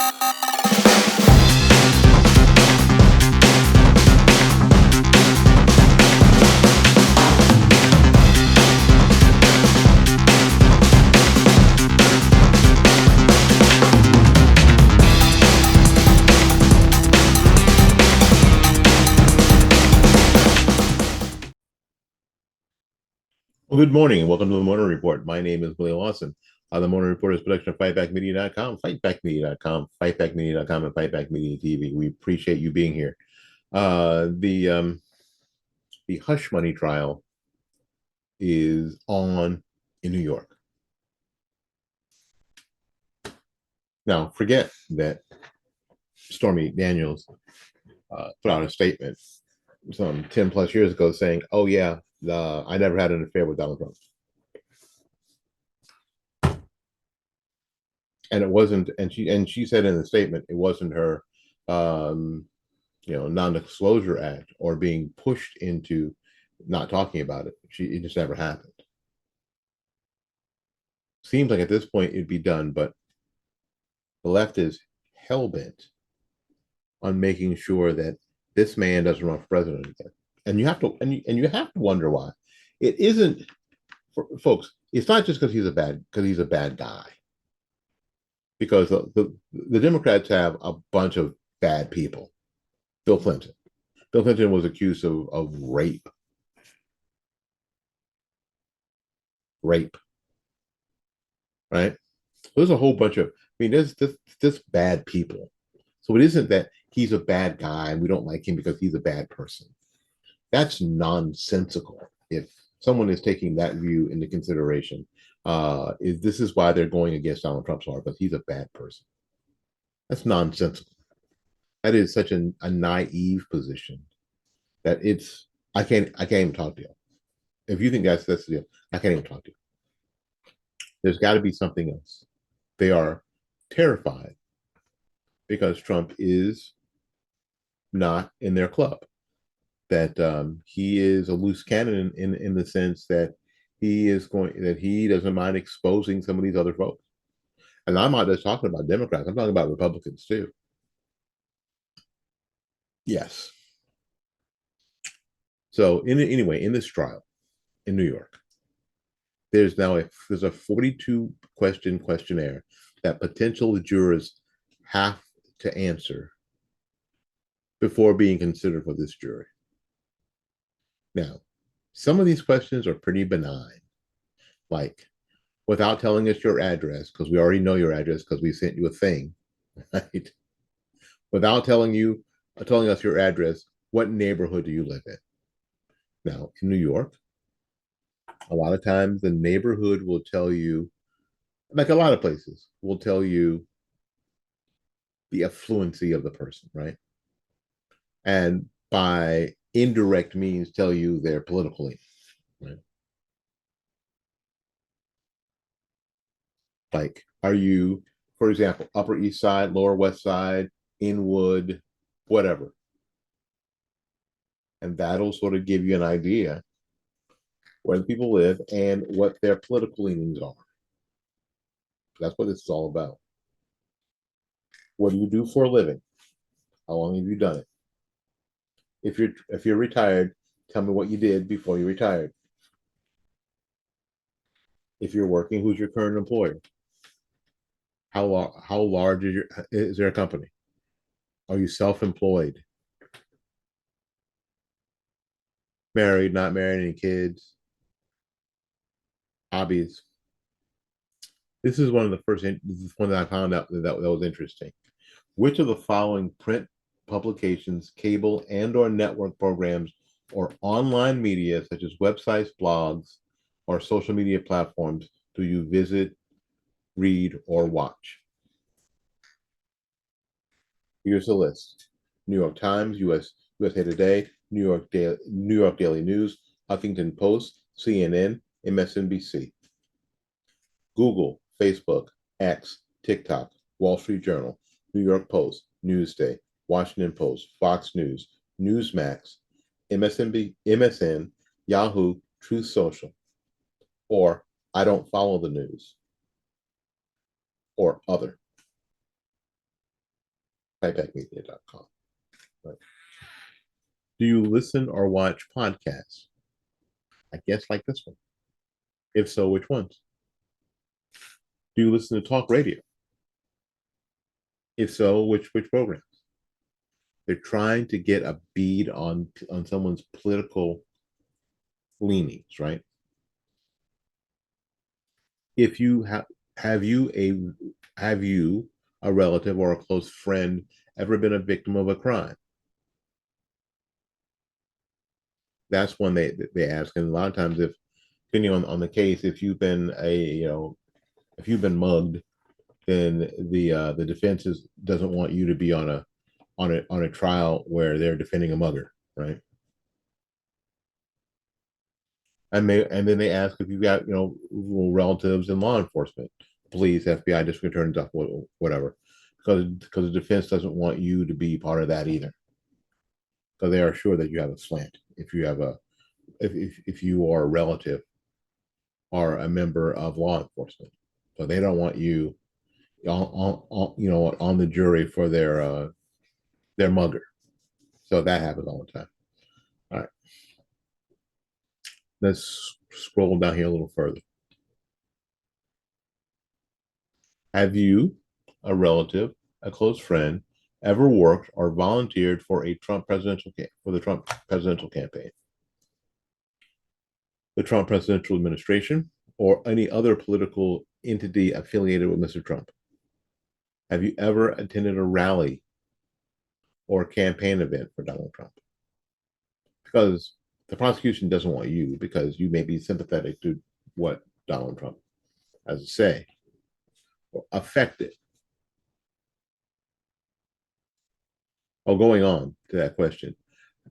Well, good morning and welcome to the Morning Report. My name is Willie Lawson. The Morning Report is a production of fightbackmedia.com, fightbackmedia.com, fightbackmedia.com, and Fightback Media TV. We appreciate you being here. The hush money trial is on in New York. Now, forget that Stormy Daniels put out a statement some 10 plus years ago saying, oh yeah, I never had an affair with Donald Trump. And it wasn't, and she said in the statement, it wasn't her non-disclosure act or being pushed into not talking about it. It just never happened. Seems like at this point it'd be done, but the left is hell-bent on making sure that this man doesn't run for president again. And you have to wonder why. It isn't, folks, it's not just because he's a bad guy. Because the Democrats have a bunch of bad people. Bill Clinton. Bill Clinton was accused of rape. Rape. Right? There's a whole bunch of, there's just bad people. So it isn't that he's a bad guy and we don't like him because he's a bad person. That's nonsensical. If someone is taking that view into consideration, this is why they're going against Donald Trump because he's a bad person. That's nonsensical. That is such a naive position that I can't even talk to you. If you think that's the deal, I can't even talk to you. There's got to be something else. They are terrified because Trump is not in their club. That he is a loose cannon in the sense that he doesn't mind exposing some of these other folks. And I'm not just talking about Democrats, I'm talking about Republicans too. Yes. So anyway, in this trial in New York, there's a 42 question questionnaire that potential jurors have to answer before being considered for this jury. Now, some of these questions are pretty benign, like without telling us your address, because we already know your address because we sent you a thing, right? Without telling us your address, what neighborhood do you live in? Now, in New York, a lot of times the neighborhood will tell you, like a lot of places, will tell you the affluency of the person, right? And by indirect means tell you their political leaning, right? Like, are you, for example, Upper East Side, Lower West Side, Inwood, whatever? And that'll sort of give you an idea where the people live and what their political leanings are. That's what this is all about. What do you do for a living? How long have you done it? If you're retired, tell me what you did before you retired. If you're working, who's your current employer? How large is their company? Are you self-employed? Married, not married, any kids? Hobbies? This is one of the this is one that I found out that was interesting. Which of the following print publications, cable and or network programs, or online media such as websites, blogs, or social media platforms do you visit, read, or watch? Here's the list: New York Times, USA Today, New York Daily News, Huffington Post, CNN, MSNBC. Google, Facebook, X, TikTok, Wall Street Journal, New York Post, Newsday, Washington Post, Fox News, Newsmax, MSN, Yahoo, Truth Social, or I don't follow the news, or other. skypackmedia.com. Right. Do you listen or watch podcasts? I guess like this one. If so, which ones? Do you listen to talk radio? If so, which programs? They're trying to get a bead on someone's political leanings, right? If you have you have you a relative or a close friend ever been a victim of a crime? That's one they ask, and a lot of times, if depending on the case, if you've been if you've been mugged, then the defense doesn't want you to be on a trial where they're defending a mugger, right? And then they ask if you've got relatives in law enforcement, police, FBI, district attorneys, whatever, because the defense doesn't want you to be part of that either, because they are sure that you have a slant if you have a if you are a relative or a member of law enforcement, so they don't want you on the jury for their mugger. So that happens all the time. All right, let's scroll down here a little further. Have you, a relative, a close friend, ever worked or volunteered for the Trump presidential campaign, the Trump presidential administration, or any other political entity affiliated with Mr. Trump? Have you ever attended a rally or campaign event for Donald Trump? Because the prosecution doesn't want you because you may be sympathetic to what Donald Trump has to say or affected. Oh, going on to that question.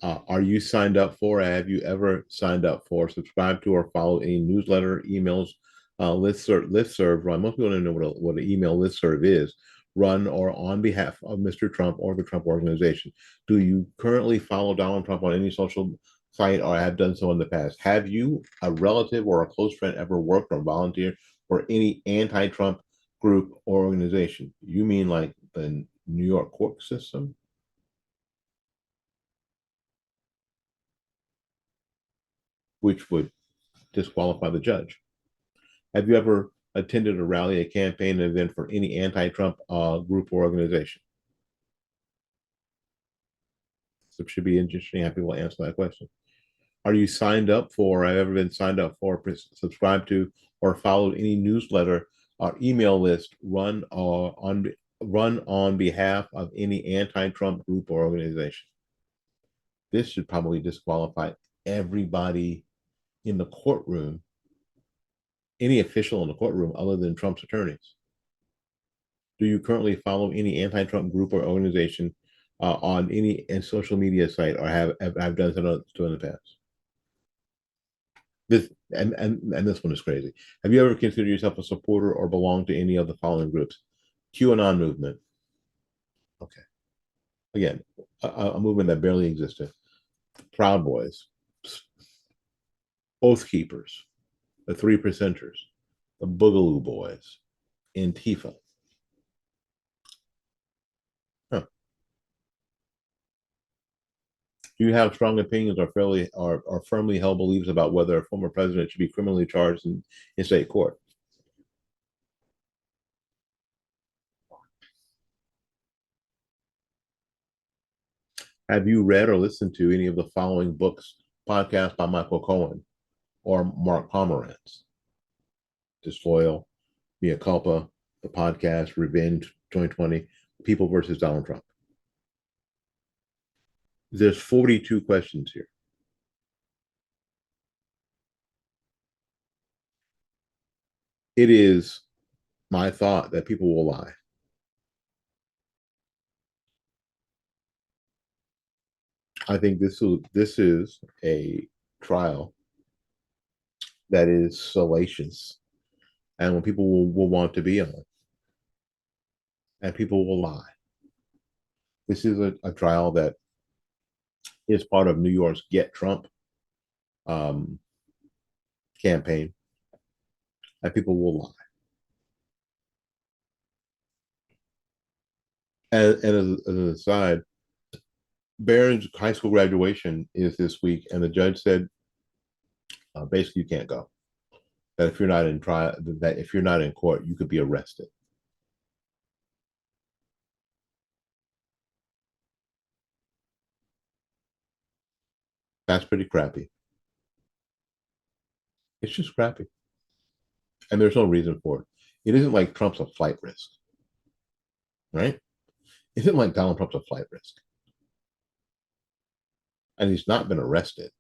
Are you signed up for? Have you ever signed up for, subscribe to, or follow any newsletter, emails, listserv run? Most people don't know what an email listserv is. Run or on behalf of Mr. Trump or the Trump Organization. Do you currently follow Donald Trump on any social site or have done so in the past? Have you, a relative or a close friend, ever worked or volunteered for any anti-Trump group or organization? You mean like the New York court system? Which would disqualify the judge. Have you ever attended a rally, a campaign, an event for any anti-Trump group or organization? So it should be interesting how people answer that question. Are you signed up for, have ever been signed up for, subscribed to, or followed any newsletter or email list run on behalf of any anti-Trump group or organization? This should probably disqualify everybody in the courtroom, any official in the courtroom other than Trump's attorneys. Do you currently follow any anti-Trump group or organization on any social media site, or have done so in the past? This and this one is crazy. Have you ever considered yourself a supporter or belong to any of the following groups? QAnon movement. Okay. Again, a movement that barely existed. Proud Boys, Oath Keepers, the Three Percenters, the Boogaloo Boys, Antifa. Huh. Do you have strong opinions or firmly held beliefs about whether a former president should be criminally charged in state court? Have you read or listened to any of the following books, podcasts by Michael Cohen or Mark Pomerantz? Disloyal, Mea Culpa, the podcast, Revenge 2020, People versus Donald Trump. There's 42 questions here. It is my thought that people will lie. I think this is a trial that is salacious, and when people will want to be on, and people will lie. This is a trial that is part of New York's Get Trump um, campaign, and people will lie. as an aside, Barron's high school graduation is this week, and the judge said basically you can't go. That if you're not in trial, that if you're not in court, you could be arrested. That's pretty crappy. It's just crappy, and there's no reason for it. It isn't like Trump's a flight risk, right? It isn't like Donald Trump's a flight risk, and he's not been arrested.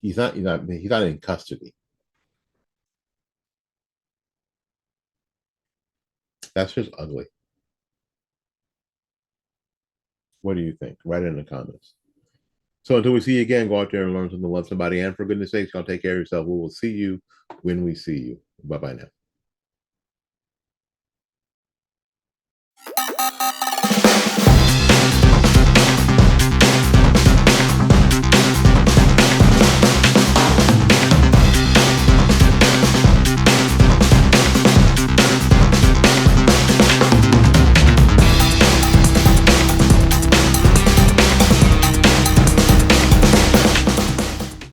He's not in custody. That's just ugly. What do you think? Write it in the comments. So until we see you again, go out there and learn something, love somebody, and for goodness sakes, y'all take care of yourself. We will see you when we see you. Bye bye now.